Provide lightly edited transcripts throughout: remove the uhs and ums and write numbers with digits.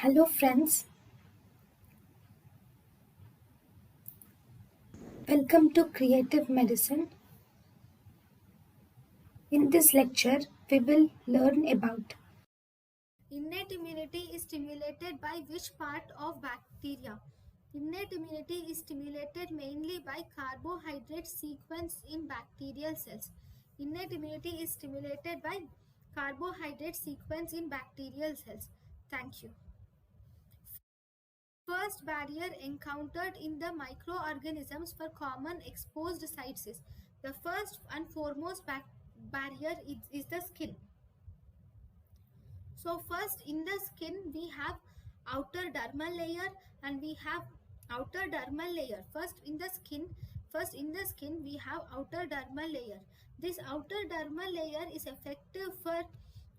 Hello friends, welcome to Creative Medicine. In this lecture, we will learn about Innate immunity is stimulated by which part of bacteria? Innate immunity is stimulated mainly by carbohydrate sequence in bacterial cells. Innate immunity is stimulated by carbohydrate sequence in bacterial cells. Thank you. First barrier encountered in the microorganisms for common exposed sites is the first and foremost barrier is the skin. So first in the skin we have outer dermal layer and we have outer dermal layer. First in the skin we have outer dermal layer. This outer dermal layer is effective for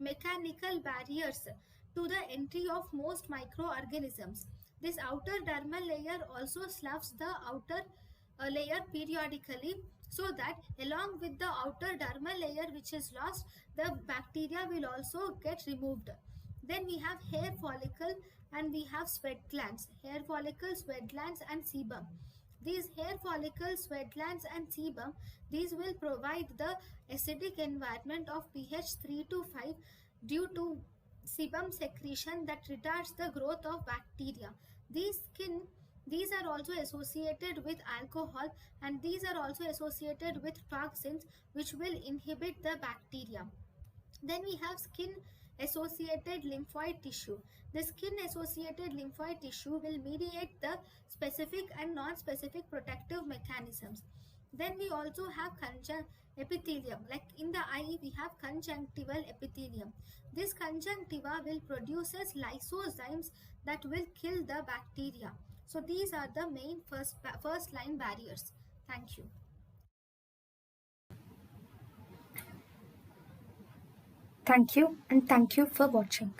mechanical barriers to the entry of most microorganisms. This outer dermal layer also sloughs the outer layer periodically, so that along with the outer dermal layer which is lost, the bacteria will also get removed. Then we have hair follicle and we have sweat glands. Hair follicle, sweat glands and sebum. These hair follicles, sweat glands and sebum, these will provide the acidic environment of pH 3 to 5 due to sebum secretion that retards the growth of bacteria. These are also associated with alcohol, and these are also associated with toxins which will inhibit the bacteria. Then we have skin associated lymphoid tissue. The skin associated lymphoid tissue will mediate the specific and non-specific protective mechanisms. Then we also have epithelium. Like in the eye, we have conjunctival epithelium. This conjunctiva will produces lysozymes that will kill the bacteria. So these are the main first line barriers. Thank you. thank you and thank you for watching.